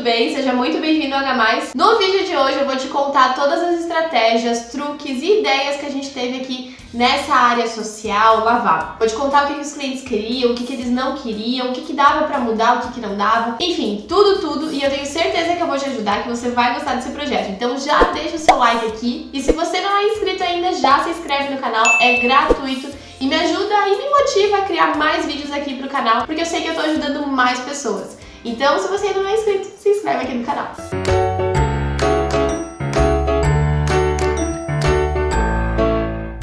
bem? Seja muito bem-vindo ao H+. No vídeo de hoje eu vou te contar todas as estratégias, truques e ideias que a gente teve aqui nessa área social, lavar. Vou te contar o que os clientes queriam, o que eles não queriam, o que dava pra mudar, o que não dava. Enfim, tudo, e eu tenho certeza que eu vou te ajudar, que você vai gostar desse projeto. Então já deixa o seu like aqui, e se você não é inscrito ainda, já se inscreve no canal, é gratuito. E me ajuda e me motiva a criar mais vídeos aqui pro canal, porque eu sei que eu tô ajudando mais pessoas. Então, se você ainda não é inscrito, se inscreve aqui no canal.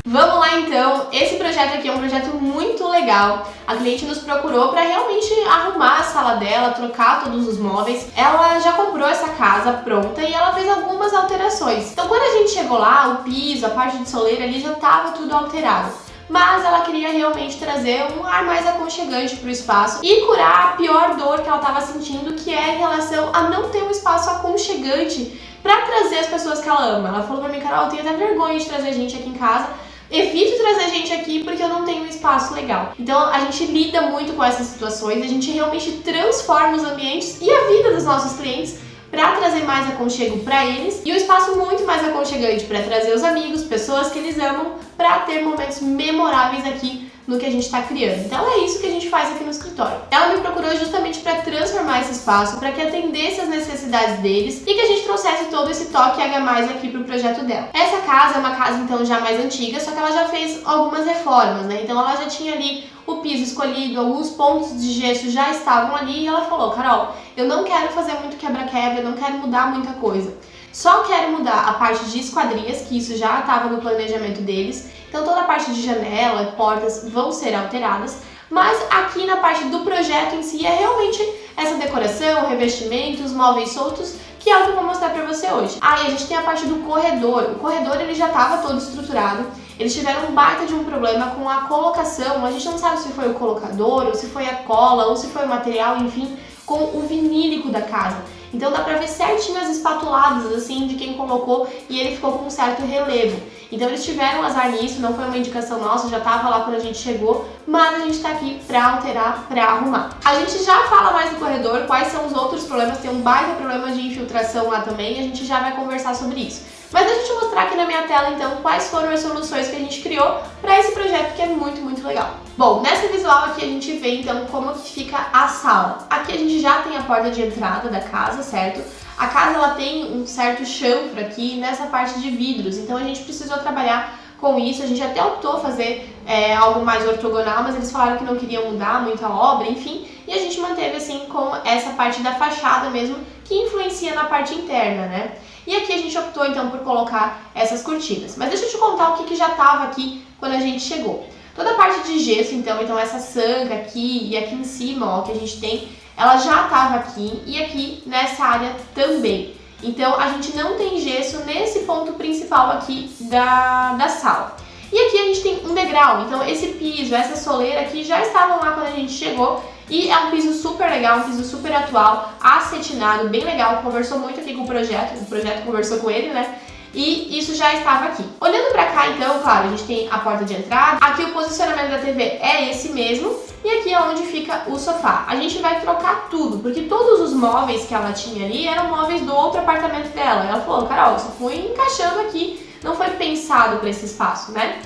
Vamos lá então, esse projeto aqui é um projeto muito legal. A cliente nos procurou para realmente arrumar a sala dela, trocar todos os móveis. Ela já comprou essa casa pronta e ela fez algumas alterações. Então quando a gente chegou lá, o piso, a parte de soleira ali já estava tudo alterado. Mas ela queria realmente trazer um ar mais aconchegante para o espaço e curar a pior dor que ela estava sentindo, que é em relação a não ter um espaço aconchegante para trazer as pessoas que ela ama. Ela falou para mim: Carol, eu tenho até vergonha de trazer gente aqui em casa, evito trazer gente aqui porque eu não tenho um espaço legal. Então a gente lida muito com essas situações, a gente realmente transforma os ambientes e a vida dos nossos clientes para trazer mais aconchego para eles e um espaço muito mais aconchegante para trazer os amigos, pessoas que eles amam, para ter momentos memoráveis aqui no que a gente está criando. Então é isso que a gente faz aqui no escritório. Ela me procurou justamente para transformar esse espaço, para que atendesse as necessidades deles e que a gente trouxesse todo esse toque H+ aqui para o projeto dela. Essa casa é uma casa então já mais antiga, só que ela já fez algumas reformas, né? Então ela já tinha ali o piso escolhido, alguns pontos de gesso já estavam ali e ela falou: Carol, eu não quero fazer muito quebra-quebra, eu não quero mudar muita coisa. Só quero mudar a parte de esquadrias, que isso já estava no planejamento deles. Então toda a parte de janela, portas vão ser alteradas. Mas aqui na parte do projeto em si é realmente essa decoração, revestimentos, móveis soltos, que é o que eu vou mostrar pra você hoje. E a gente tem a parte do corredor. O corredor ele já estava todo estruturado. Eles tiveram um baita de um problema com a colocação. A gente não sabe se foi o colocador, ou se foi a cola, ou se foi o material, enfim, com o vinílico da casa. Então dá pra ver certinho as espatuladas assim de quem colocou e ele ficou com um certo relevo. Então eles tiveram azar nisso, não foi uma indicação nossa, já tava lá quando a gente chegou, mas a gente tá aqui pra alterar, pra arrumar. A gente já fala mais do corredor, quais são os outros problemas, tem um baita problema de infiltração lá também, e a gente já vai conversar sobre isso. Mas deixa eu te mostrar aqui na minha tela então quais foram as soluções que a gente criou para esse projeto, que é muito legal. Bom, nessa visual aqui a gente vê então como que fica a sala. Aqui a gente já tem a porta de entrada da casa, certo? A casa ela tem um certo chanfro aqui nessa parte de vidros, então a gente precisou trabalhar com isso. A gente até optou fazer algo mais ortogonal, mas eles falaram que não queriam mudar muito a obra, enfim, e a gente manteve assim com essa parte da fachada mesmo, que influencia na parte interna, né? E aqui a gente optou então por colocar essas cortinas. Mas deixa eu te contar o que já estava aqui quando a gente chegou. Toda a parte de gesso, então essa sanca aqui e aqui em cima, ó, que a gente tem, ela já estava aqui e aqui nessa área também. Então a gente não tem gesso nesse ponto principal aqui da sala. E aqui a gente tem um degrau, então esse piso, essa soleira aqui já estavam lá quando a gente chegou. E é um piso super legal, um piso super atual, acetinado, bem legal, conversou muito aqui com o projeto conversou com ele, né? E isso já estava aqui. Olhando pra cá então, claro, a gente tem a porta de entrada, aqui o posicionamento da TV é esse mesmo, e aqui é onde fica o sofá. A gente vai trocar tudo, porque todos os móveis que ela tinha ali eram móveis do outro apartamento dela. Ela falou: Carol, só fui encaixando aqui, não foi pensado para esse espaço, né?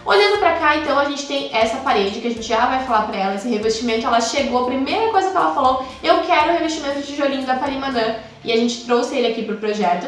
Olhando pra cá, então, a gente tem essa parede, que a gente já vai falar pra ela, esse revestimento. Ela chegou, a primeira coisa que ela falou: eu quero o revestimento de tijolinho da Parimanã, e a gente trouxe ele aqui pro projeto.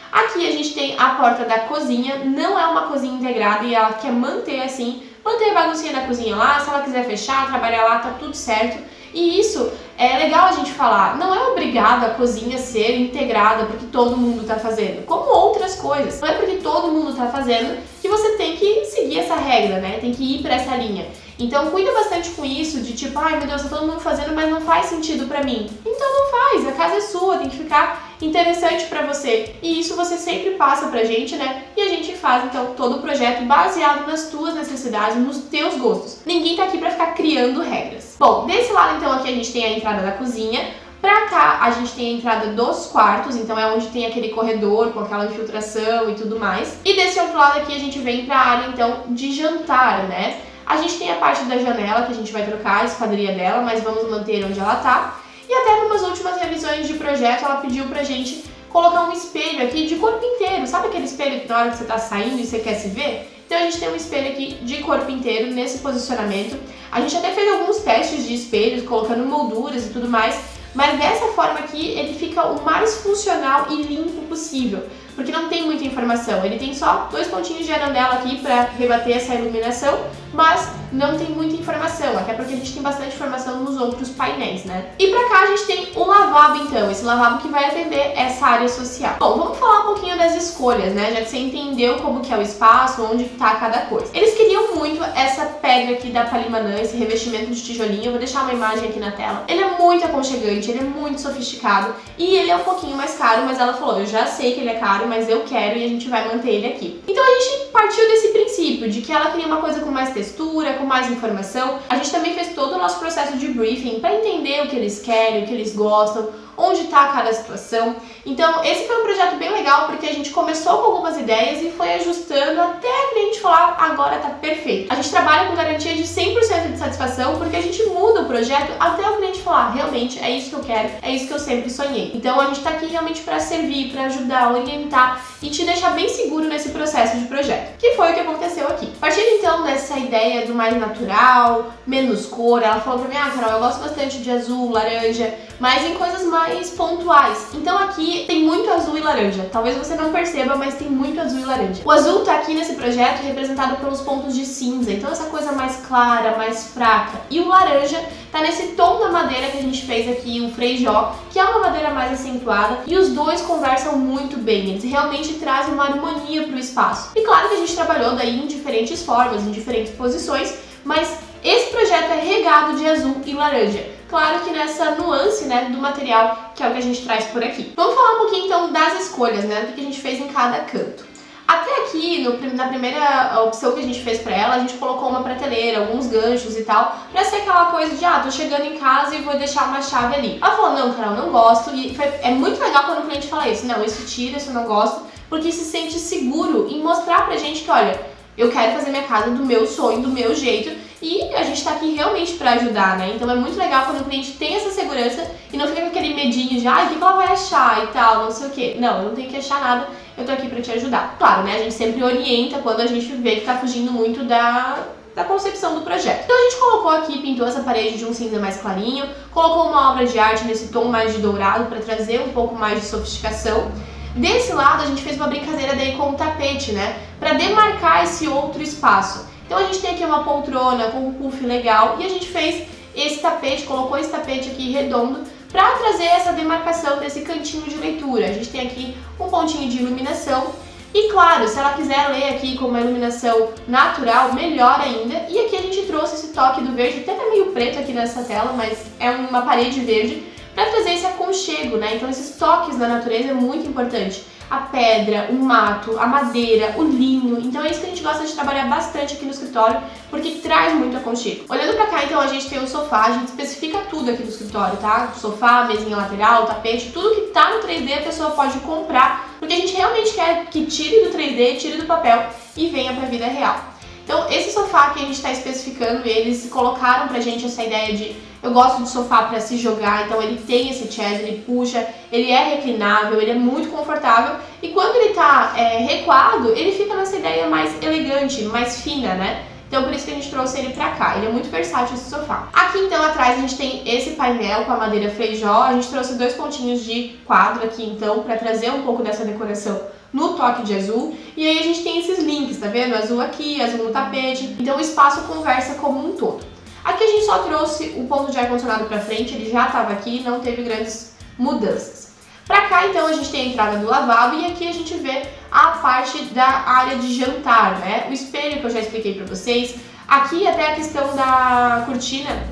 Aqui a gente tem a porta da cozinha, não é uma cozinha integrada e ela quer manter assim, manter a baguncinha da cozinha lá, se ela quiser fechar, trabalhar lá, tá tudo certo. E isso é legal a gente falar, não é obrigado a cozinha ser integrada porque todo mundo tá fazendo, como outras coisas. Não é porque todo mundo tá fazendo que você tem que seguir essa regra, né? Tem que ir pra essa linha. Então cuida bastante com isso, de tipo, ai meu Deus, tá todo mundo fazendo, mas não faz sentido pra mim. Então não faz, a casa é sua, tem que ficar interessante pra você. E isso você sempre passa pra gente, né? E a gente faz então todo o projeto baseado nas tuas necessidades, nos teus gostos. Ninguém tá aqui pra ficar criando regras. Bom, desse lado então aqui a gente tem a entrada da cozinha. Pra cá a gente tem a entrada dos quartos, então é onde tem aquele corredor com aquela infiltração e tudo mais. E desse outro lado aqui a gente vem pra área então de jantar, né? A gente tem a parte da janela que a gente vai trocar a esquadria dela, mas vamos manter onde ela tá. E até numas últimas revisões de projeto projeto, ela pediu pra gente colocar um espelho aqui de corpo inteiro. Sabe aquele espelho que na hora que você tá saindo e você quer se ver? Então a gente tem um espelho aqui de corpo inteiro nesse posicionamento. A gente até fez alguns testes de espelhos, colocando molduras e tudo mais, mas dessa forma aqui ele fica o mais funcional e limpo possível, porque não tem muita informação. Ele tem só 2 pontinhos de arandela aqui para rebater essa iluminação, mas não tem muita informação, até porque a gente tem bastante informação nos outros painéis, né? E pra cá a gente tem o lavabo então, esse lavabo que vai atender essa área social. Bom, vamos falar um pouquinho das escolhas, né? Já que você entendeu como que é o espaço, onde tá cada coisa. Eles queriam muito essa pedra aqui da Palimanã, esse revestimento de tijolinho. Eu vou deixar uma imagem aqui na tela. Ele é muito aconchegante, ele é muito sofisticado e ele é um pouquinho mais caro, mas ela falou, eu já sei que ele é caro, mas eu quero e a gente vai manter ele aqui. Então a gente partiu desse princípio de que ela queria uma coisa com mais textura, com mais informação. A gente também fez todo o nosso processo de briefing para entender o que eles querem, o que eles gostam, onde está cada situação. Então esse foi um projeto bem legal porque a gente começou com algumas ideias e foi ajustando até a cliente falar, agora tá perfeito. A gente trabalha com garantia de 100% de satisfação porque a gente muda o projeto até o cliente falar, realmente é isso que eu quero, é isso que eu sempre sonhei. Então a gente tá aqui realmente para servir, para ajudar, orientar e te deixar bem seguro nesse processo de projeto, que foi o que aconteceu aqui. Partindo então dessa ideia do mais natural, menos cor, ela falou pra mim, Carol, eu gosto bastante de azul, laranja, mas em coisas mais pontuais. Então aqui tem muito azul e laranja. Talvez você não perceba, mas tem muito azul e laranja. O azul tá aqui nesse projeto representado pelos pontos de cinza, então essa coisa mais clara, mais fraca. E o laranja tá nesse tom da madeira que a gente fez aqui, o freijó, que é uma madeira mais acentuada, e os dois conversam muito bem, eles realmente trazem uma harmonia pro espaço. E claro que a gente trabalhou daí em diferentes formas, em diferentes posições, mas esse projeto é regado de azul e laranja. Claro que nessa nuance, né, do material, que é o que a gente traz por aqui. Vamos falar um pouquinho então das escolhas, né, do que a gente fez em cada canto. Até aqui, na primeira opção que a gente fez pra ela, a gente colocou uma prateleira, alguns ganchos e tal, pra ser aquela coisa de, tô chegando em casa e vou deixar uma chave ali. Ela falou, não, Carol, não gosto, e é muito legal quando o cliente fala isso, não, isso tira, isso eu não gosto, porque se sente seguro em mostrar pra gente que, olha, eu quero fazer minha casa do meu sonho, do meu jeito, e a gente tá aqui realmente pra ajudar, né? Então é muito legal quando o cliente tem essa segurança e não fica com aquele medinho de, o que ela vai achar e tal, não sei o quê. Não, eu não tenho que achar nada, eu tô aqui pra te ajudar. Claro, né? A gente sempre orienta quando a gente vê que tá fugindo muito da concepção do projeto. Então a gente colocou aqui, pintou essa parede de um cinza mais clarinho, colocou uma obra de arte nesse tom mais de dourado pra trazer um pouco mais de sofisticação. Desse lado a gente fez uma brincadeira daí com o tapete, né? Pra demarcar esse outro espaço. Então a gente tem aqui uma poltrona com um puff legal e a gente fez esse tapete, colocou esse tapete aqui redondo para trazer essa demarcação desse cantinho de leitura. A gente tem aqui um pontinho de iluminação e claro, se ela quiser ler aqui com uma iluminação natural, melhor ainda. E aqui a gente trouxe esse toque do verde, até tá meio preto aqui nessa tela, mas é uma parede verde para trazer esse aconchego, né? Então esses toques na natureza é muito importante. A pedra, o mato, a madeira, o linho. Então é isso que a gente gosta de trabalhar bastante aqui no escritório, porque traz muito aconchego. Olhando pra cá, então, a gente tem o sofá, a gente especifica tudo aqui do escritório, tá? Sofá, mesinha lateral, tapete, tudo que tá no 3D a pessoa pode comprar, porque a gente realmente quer que tire do 3D, tire do papel e venha pra vida real. Então esse sofá que a gente está especificando, eles colocaram pra gente essa ideia de eu gosto de sofá para se jogar, então ele tem esse chest, ele puxa, ele é reclinável, ele é muito confortável e quando ele tá recuado, ele fica nessa ideia mais elegante, mais fina, né? Então por isso que a gente trouxe ele pra cá, ele é muito versátil esse sofá. Aqui então atrás a gente tem esse painel com a madeira freijó, a gente trouxe 2 pontinhos de quadro aqui então para trazer um pouco dessa decoração no toque de azul, e aí a gente tem esses links, tá vendo? Azul aqui, azul no tapete, então o espaço conversa como um todo. Aqui a gente só trouxe o ponto de ar-condicionado pra frente, ele já estava aqui, não teve grandes mudanças. Pra cá então a gente tem a entrada do lavabo e aqui a gente vê a parte da área de jantar, né? O espelho que eu já expliquei pra vocês. Aqui até a questão da cortina,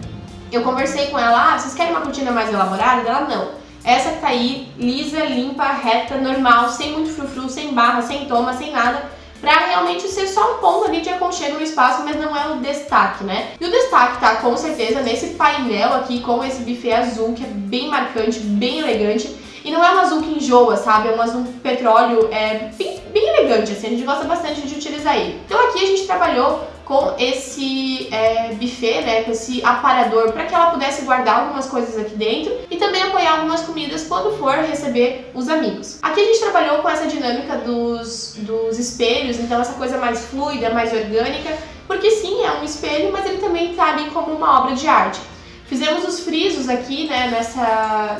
eu conversei com ela, vocês querem uma cortina mais elaborada? Ela não. Essa que tá aí, lisa, limpa, reta, normal, sem muito frufru, sem barra, sem toma, sem nada, pra realmente ser só um ponto ali de aconchego no espaço, mas não é o destaque, né? E o destaque tá com certeza nesse painel aqui com esse buffet azul, que é bem marcante, bem elegante, e não é um azul que enjoa, sabe? É um azul petróleo bem elegante, assim, a gente gosta bastante de utilizar ele. Então aqui a gente trabalhou com esse buffet, né, com esse aparador, para que ela pudesse guardar algumas coisas aqui dentro e também apoiar algumas comidas quando for receber os amigos. Aqui a gente trabalhou com essa dinâmica dos espelhos, então essa coisa mais fluida, mais orgânica, porque sim, é um espelho, mas ele também está ali como uma obra de arte. Fizemos os frisos aqui, né,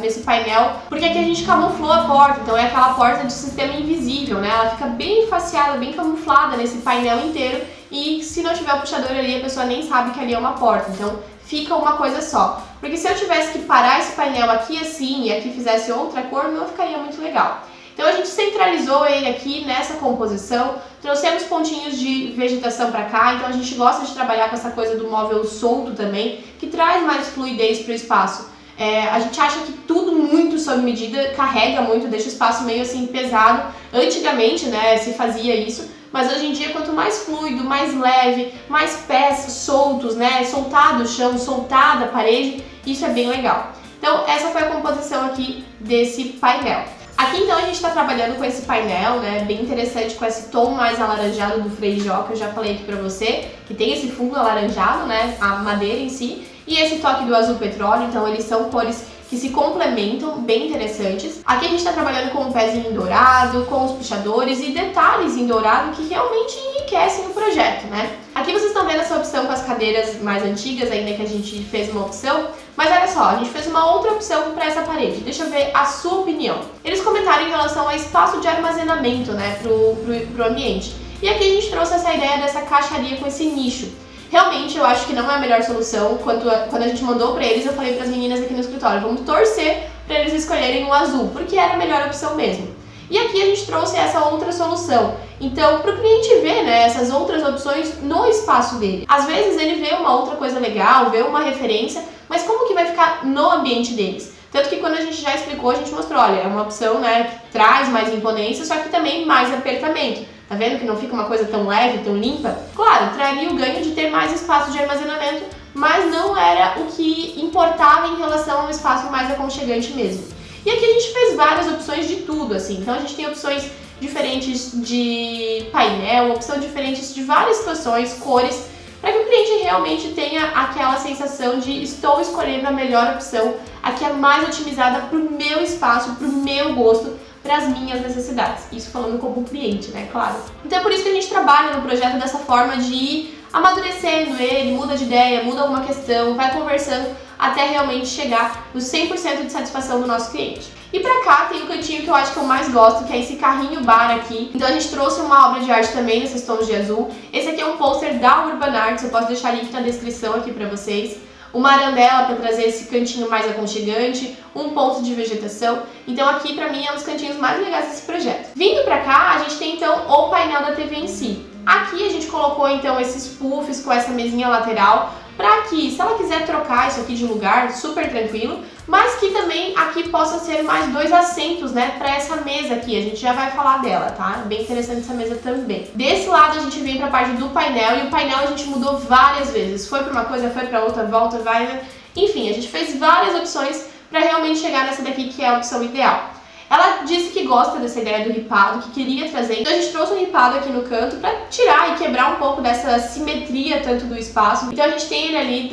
nesse painel, porque aqui a gente camuflou a porta, então é aquela porta de sistema invisível, né, ela fica bem faceada, bem camuflada nesse painel inteiro, e se não tiver o puxador ali, a pessoa nem sabe que ali é uma porta, então fica uma coisa só. Porque se eu tivesse que parar esse painel aqui assim e aqui fizesse outra cor, não ficaria muito legal. Então a gente centralizou ele aqui nessa composição, trouxemos pontinhos de vegetação para cá, então a gente gosta de trabalhar com essa coisa do móvel solto também, que traz mais fluidez para o espaço. A gente acha que tudo muito sob medida carrega muito, deixa o espaço meio assim pesado. Antigamente, né, se fazia isso, mas hoje em dia quanto mais fluido, mais leve, mais pés soltos, né, soltado o chão, soltada a parede, isso é bem legal. Então essa foi a composição aqui desse painel. Aqui então a gente está trabalhando com esse painel, né, bem interessante, com esse tom mais alaranjado do Frejó, que eu já falei aqui pra você, que tem esse fundo alaranjado, né, a madeira em si, e esse toque do azul petróleo, então eles são cores que se complementam, bem interessantes. Aqui a gente está trabalhando com um pezinho em dourado, com os puxadores e detalhes em dourado que realmente enriquecem o projeto, né? Aqui vocês estão vendo essa opção com as cadeiras mais antigas ainda, que a gente fez uma opção, mas olha só, a gente fez uma outra opção para essa parede. Deixa eu ver a sua opinião. Eles comentaram em relação ao espaço de armazenamento, né, pro ambiente. E aqui a gente trouxe essa ideia dessa caixaria com esse nicho. Realmente eu acho que não é a melhor solução. Quando a gente mandou pra eles, eu falei pras meninas aqui no escritório, vamos torcer pra eles escolherem o azul, porque era a melhor opção mesmo. E aqui a gente trouxe essa outra solução. Então, pro cliente ver, né, essas outras opções no espaço dele. Às vezes ele vê uma outra coisa legal, vê uma referência, mas como que vai ficar no ambiente deles? Tanto que quando a gente já explicou, a gente mostrou, olha, é uma opção, né, que traz mais imponência, só que também mais apertamento. Tá vendo que não fica uma coisa tão leve, tão limpa? Claro, traria o ganho de ter mais espaço de armazenamento, mas não era o que importava em relação ao espaço mais aconchegante mesmo. E aqui a gente fez várias opções de tudo, assim. Então a gente tem opções diferentes de painel, opção diferentes de várias situações, cores, para que o cliente realmente tenha aquela sensação de estou escolhendo a melhor opção, a que é mais otimizada para o meu espaço, para o meu gosto, para as minhas necessidades. Isso falando como cliente, né? Claro. Então é por isso que a gente trabalha no projeto dessa forma de ir amadurecendo ele, muda de ideia, muda alguma questão, vai conversando até realmente chegar no 100% de satisfação do nosso cliente. E pra cá tem o cantinho que eu acho que eu mais gosto, que é esse carrinho bar aqui. Então a gente trouxe uma obra de arte também nesses tons de azul. Esse aqui é um pôster da Urban Arts, eu posso deixar link na descrição aqui pra vocês. Uma arandela para trazer esse cantinho mais aconchegante, um ponto de vegetação. Então aqui pra mim é um dos cantinhos mais legais desse projeto. Vindo pra cá, a gente tem então o painel da TV em si. Aqui a gente colocou então esses puffs com essa mesinha lateral, para que, se ela quiser trocar isso aqui de lugar, super tranquilo, mas que também aqui possa ser mais 2 assentos, né, para essa mesa aqui. A gente já vai falar dela, tá? Bem interessante essa mesa também. Desse lado a gente vem para a parte do painel, e o painel a gente mudou várias vezes. Foi para uma coisa, foi para outra, volta, vai, né? Enfim, a gente fez várias opções para realmente chegar nessa daqui que é a opção ideal. Ela disse que gosta dessa ideia do ripado, que queria trazer, então a gente trouxe um ripado aqui no canto para tirar e quebrar um pouco dessa simetria tanto do espaço. Então a gente tem ele ali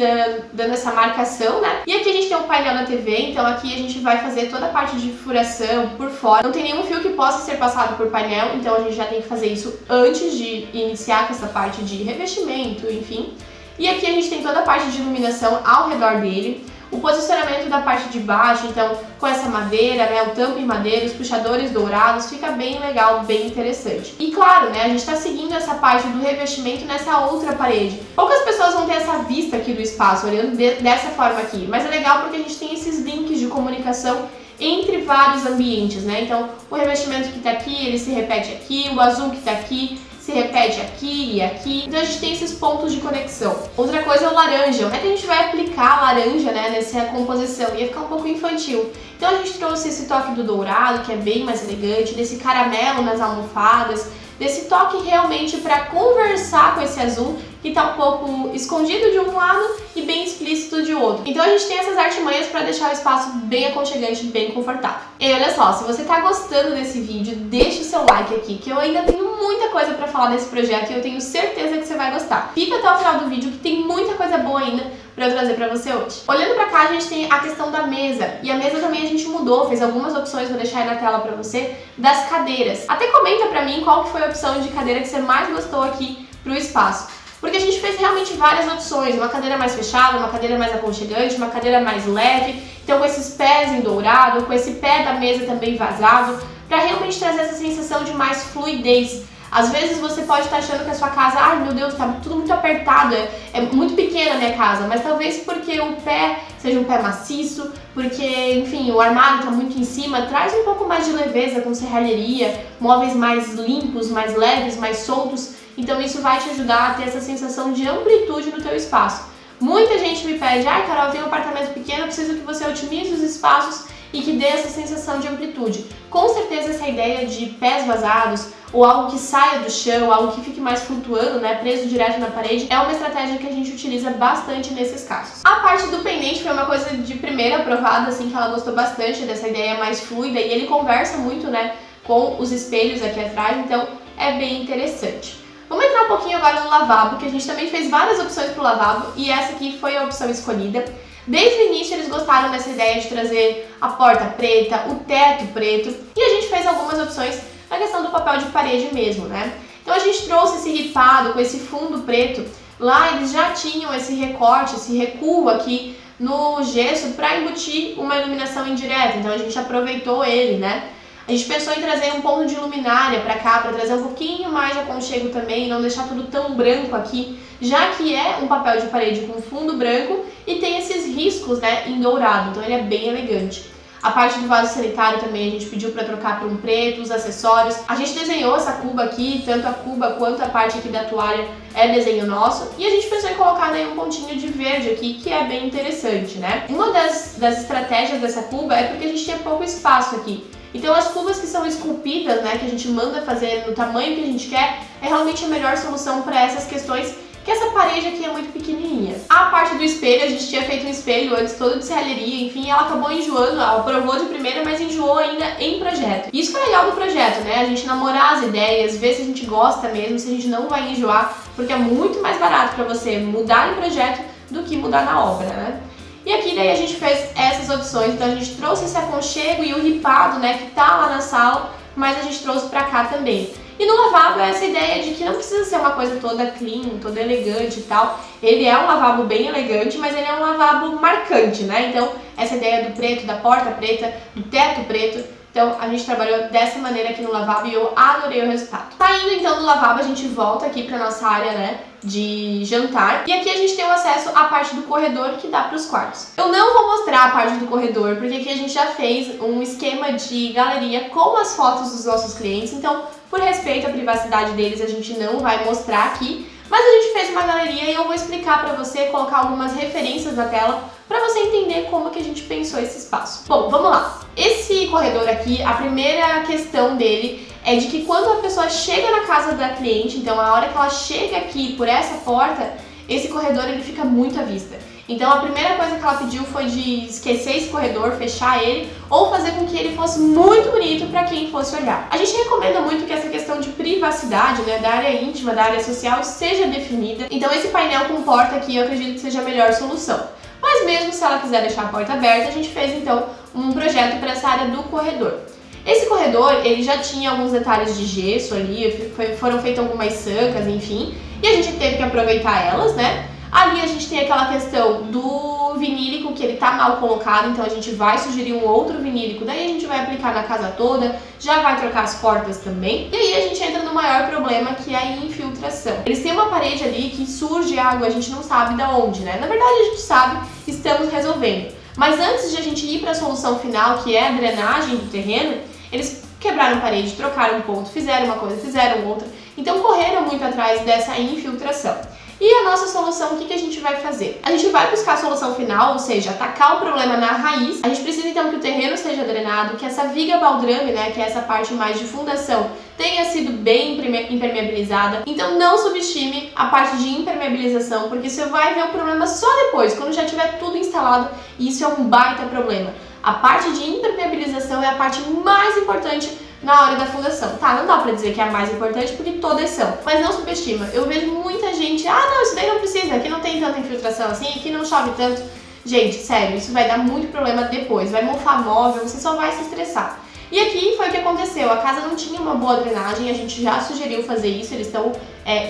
dando essa marcação, né? E aqui a gente tem o painel da TV, então aqui a gente vai fazer toda a parte de furação por fora. Não tem nenhum fio que possa ser passado por painel, então a gente já tem que fazer isso antes de iniciar com essa parte de revestimento, enfim. E aqui a gente tem toda a parte de iluminação ao redor dele. O posicionamento da parte de baixo, então, com essa madeira, né, o tampo em madeira, os puxadores dourados, fica bem legal, bem interessante. E claro, né, a gente está seguindo essa parte do revestimento nessa outra parede. Poucas pessoas vão ter essa vista aqui do espaço, olhando dessa forma aqui, mas é legal porque a gente tem esses links de comunicação entre vários ambientes, né? Então, o revestimento que está aqui, ele se repete aqui, o azul que está aqui, se repete aqui e aqui. Então a gente tem esses pontos de conexão. Outra coisa é o laranja. Como é que a gente vai aplicar a laranja, né, nessa composição? Ia ficar um pouco infantil. Então a gente trouxe esse toque do dourado, que é bem mais elegante, desse caramelo nas almofadas, desse toque realmente para conversar com esse azul, que tá um pouco escondido de um lado e bem explícito de outro. Então a gente tem essas artimanhas para deixar o espaço bem aconchegante, bem confortável. E olha só, se você tá gostando desse vídeo, deixa o seu like aqui, que eu ainda tenho muita coisa para falar desse projeto e eu tenho certeza que você vai gostar. Fica até o final do vídeo que tem muita coisa boa ainda para eu trazer para você hoje. Olhando para cá, a gente tem a questão da mesa. E a mesa também a gente mudou, fez algumas opções, vou deixar aí na tela para você, das cadeiras. Até comenta para mim qual que foi a opção de cadeira que você mais gostou aqui pro espaço. Porque a gente fez realmente várias opções, uma cadeira mais fechada, uma cadeira mais aconchegante, uma cadeira mais leve, então com esses pés em dourado, com esse pé da mesa também vazado, para realmente trazer essa sensação de mais fluidez. Às vezes você pode estar achando que a sua casa, ai meu Deus, tá tudo muito apertado, é muito pequena a minha casa, mas talvez porque o pé seja um pé maciço, porque, enfim, o armário tá muito em cima, traz um pouco mais de leveza com serralheria, móveis mais limpos, mais leves, mais soltos, então isso vai te ajudar a ter essa sensação de amplitude no teu espaço. Muita gente me pede, ai Carol, eu tenho um apartamento pequeno, eu preciso que você otimize os espaços e que dê essa sensação de amplitude. Com certeza essa ideia de pés vazados, ou algo que saia do chão, algo que fique mais flutuando, né, preso direto na parede, é uma estratégia que a gente utiliza bastante nesses casos. A parte do pendente foi uma coisa de primeira aprovada, assim, que ela gostou bastante dessa ideia mais fluida, e ele conversa muito, né, com os espelhos aqui atrás, então é bem interessante. Vamos entrar um pouquinho agora no lavabo, que a gente também fez várias opções para o lavabo, e essa aqui foi a opção escolhida. Desde o início eles gostaram dessa ideia de trazer a porta preta, o teto preto, e a gente fez algumas opções na questão do papel de parede mesmo, né? Então a gente trouxe esse ripado com esse fundo preto. Lá eles já tinham esse recorte, esse recuo aqui no gesso para embutir uma iluminação indireta, então a gente aproveitou ele, né? A gente pensou em trazer um ponto de luminária para cá, para trazer um pouquinho mais de aconchego também, não deixar tudo tão branco aqui, já que é um papel de parede com fundo branco e tem esses riscos, né, em dourado, então ele é bem elegante. A parte do vaso sanitário também a gente pediu para trocar por um preto, os acessórios. A gente desenhou essa cuba aqui, tanto a cuba quanto a parte aqui da toalha é desenho nosso. E a gente pensou em colocar daí um pontinho de verde aqui, que é bem interessante, né? Uma das estratégias dessa cuba é porque a gente tinha pouco espaço aqui. Então as cubas que são esculpidas, né, que a gente manda fazer no tamanho que a gente quer, é realmente a melhor solução para essas questões, que essa parede aqui é muito pequenininha. A parte do espelho, a gente tinha feito um espelho antes todo de serralheria, enfim, ela acabou enjoando, ela aprovou de primeira, mas enjoou ainda em projeto. Isso que é legal do projeto, né, a gente namorar as ideias, ver se a gente gosta mesmo, se a gente não vai enjoar, porque é muito mais barato para você mudar em projeto do que mudar na obra, né. E aqui daí a gente fez essas opções, então a gente trouxe esse aconchego e o ripado, né, que tá lá na sala, mas a gente trouxe pra cá também. E no lavabo é essa ideia de que não precisa ser uma coisa toda clean, toda elegante e tal. Ele é um lavabo bem elegante, mas ele é um lavabo marcante, né? Então essa ideia do preto, da porta preta, do teto preto, então a gente trabalhou dessa maneira aqui no lavabo e eu adorei o resultado. Saindo então do lavabo, a gente volta aqui pra nossa área, né, de jantar. E aqui a gente tem o acesso à parte do corredor que dá para os quartos. Eu não vou mostrar a parte do corredor, porque aqui a gente já fez um esquema de galeria com as fotos dos nossos clientes, então por respeito à privacidade deles a gente não vai mostrar aqui, mas a gente fez uma galeria e eu vou explicar para você, colocar algumas referências na tela para você entender como que a gente pensou esse espaço. Bom, vamos lá. Esse corredor aqui, a primeira questão dele é de que quando a pessoa chega na casa da cliente, então a hora que ela chega aqui por essa porta, esse corredor ele fica muito à vista. Então a primeira coisa que ela pediu foi de esquecer esse corredor, fechar ele ou fazer com que ele fosse muito bonito para quem fosse olhar. A gente recomenda muito que essa questão de privacidade, né, da área íntima, da área social seja definida. Então esse painel com porta aqui eu acredito que seja a melhor solução. Mas mesmo se ela quiser deixar a porta aberta, a gente fez então um projeto para essa área do corredor. Esse corredor, ele já tinha alguns detalhes de gesso ali, foram feitas algumas sancas, enfim, e a gente teve que aproveitar elas, né? Ali a gente tem aquela questão do vinílico, que ele tá mal colocado, então a gente vai sugerir um outro vinílico, daí a gente vai aplicar na casa toda, já vai trocar as portas também. E aí a gente entra no maior problema, que é a infiltração. Eles têm uma parede ali que surge água, a gente não sabe de onde, né? Na verdade a gente sabe, estamos resolvendo. Mas antes de a gente ir para a solução final, que é a drenagem do terreno, eles quebraram a parede, trocaram um ponto, fizeram uma coisa, fizeram outra. Então correram muito atrás dessa infiltração. E a nossa solução, o que a gente vai fazer? A gente vai buscar a solução final, ou seja, atacar o problema na raiz. A gente precisa então que o terreno seja drenado, que essa viga baldrame, né, que é essa parte mais de fundação, tenha sido bem impermeabilizada. Então não subestime a parte de impermeabilização, porque você vai ver o problema só depois, quando já tiver tudo instalado, e isso é um baita problema. A parte de impermeabilização é a parte mais importante na hora da fundação. Tá, não dá pra dizer que é a mais importante porque todas são, mas não subestima. Eu vejo muita gente, não, isso daí não precisa, aqui não tem tanta infiltração assim, aqui não chove tanto. Gente, sério, isso vai dar muito problema depois, vai mofar móvel, você só vai se estressar. E aqui foi o que aconteceu, a casa não tinha uma boa drenagem, a gente já sugeriu fazer isso, eles estão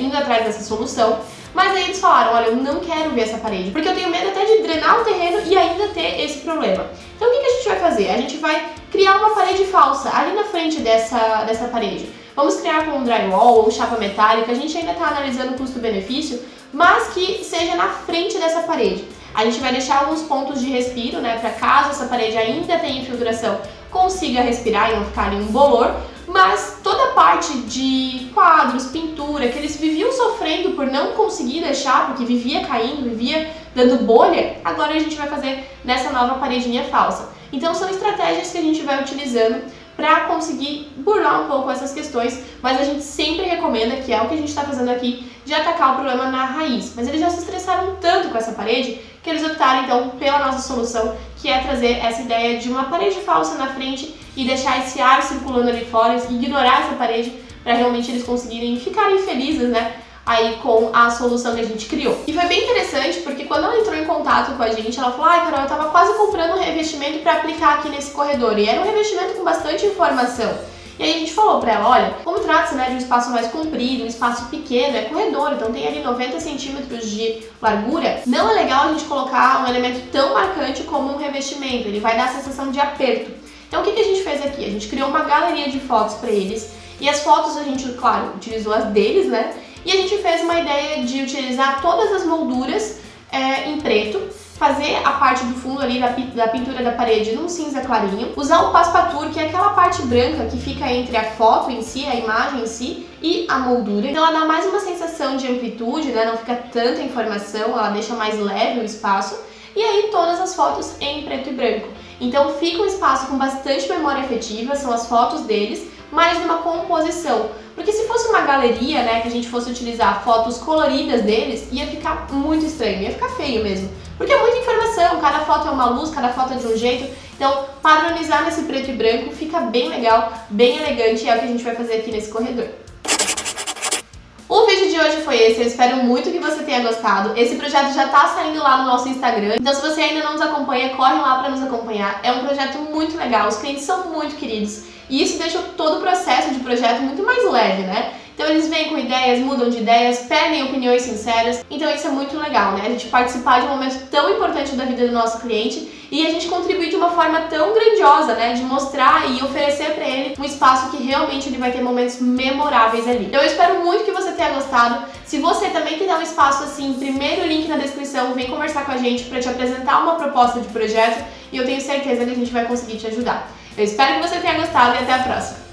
indo atrás dessa solução. Mas aí eles falaram, olha, eu não quero ver essa parede, porque eu tenho medo até de drenar o terreno e ainda ter esse problema. Então o que a gente vai fazer? A gente vai criar uma parede falsa ali na frente dessa parede. Vamos criar com um drywall ou chapa metálica, a gente ainda está analisando o custo-benefício, mas que seja na frente dessa parede. A gente vai deixar alguns pontos de respiro, né, para caso essa parede ainda tenha infiltração, consiga respirar e não ficar ali um bolor, mas toda a parte de quadros, pintura, que eles viviam sofrendo por não conseguir deixar, porque vivia caindo, vivia dando bolha, agora a gente vai fazer nessa nova paredinha falsa. Então são estratégias que a gente vai utilizando para conseguir burlar um pouco essas questões, mas a gente sempre recomenda, que é o que a gente está fazendo aqui, de atacar o problema na raiz. Mas eles já se estressaram tanto com essa parede que eles optaram então pela nossa solução, que é trazer essa ideia de uma parede falsa na frente e deixar esse ar circulando ali fora, ignorar essa parede para realmente eles conseguirem ficarem felizes, né, aí com a solução que a gente criou. E foi bem interessante porque quando ela entrou em contato com a gente, ela falou, Carol, eu tava quase comprando um revestimento para aplicar aqui nesse corredor, e era um revestimento com bastante informação. E aí a gente falou pra ela, olha, como trata-se, né, de um espaço mais comprido, um espaço pequeno, é corredor, então tem ali 90 centímetros de largura, não é legal a gente colocar um elemento tão marcante como um revestimento, ele vai dar a sensação de aperto. Então o que a gente fez aqui? A gente criou uma galeria de fotos para eles, e as fotos a gente, claro, utilizou as deles, né, e a gente fez uma ideia de utilizar todas as molduras em preto, fazer a parte do fundo ali da pintura da parede num cinza clarinho, usar o passepartout, que é aquela parte branca que fica entre a foto em si, a imagem em si, e a moldura. Então ela dá mais uma sensação de amplitude, né? Não fica tanta informação, ela deixa mais leve o espaço. E aí todas as fotos em preto e branco. Então fica um espaço com bastante memória afetiva, são as fotos deles, mas numa composição. Porque se fosse uma galeria, né, que a gente fosse utilizar fotos coloridas deles, ia ficar muito estranho, ia ficar feio mesmo. Porque é muita informação, cada foto é uma luz, cada foto é de um jeito. Então, padronizar nesse preto e branco fica bem legal, bem elegante, e é o que a gente vai fazer aqui nesse corredor. O vídeo de hoje foi esse, eu espero muito que você tenha gostado. Esse projeto já tá saindo lá no nosso Instagram, então se você ainda não nos acompanha, corre lá para nos acompanhar. É um projeto muito legal, os clientes são muito queridos e isso deixa todo o processo de projeto muito mais leve, né? Então eles vêm com ideias, mudam de ideias, pedem opiniões sinceras, então isso é muito legal, né? A gente participar de um momento tão importante da vida do nosso cliente e a gente contribuir de uma forma tão grandiosa, né? De mostrar e oferecer para ele um espaço que realmente ele vai ter momentos memoráveis ali. Então eu espero muito que você tenha gostado. Se você também quiser um espaço assim, primeiro link na descrição, vem conversar com a gente para te apresentar uma proposta de projeto e eu tenho certeza que a gente vai conseguir te ajudar. Eu espero que você tenha gostado e até a próxima!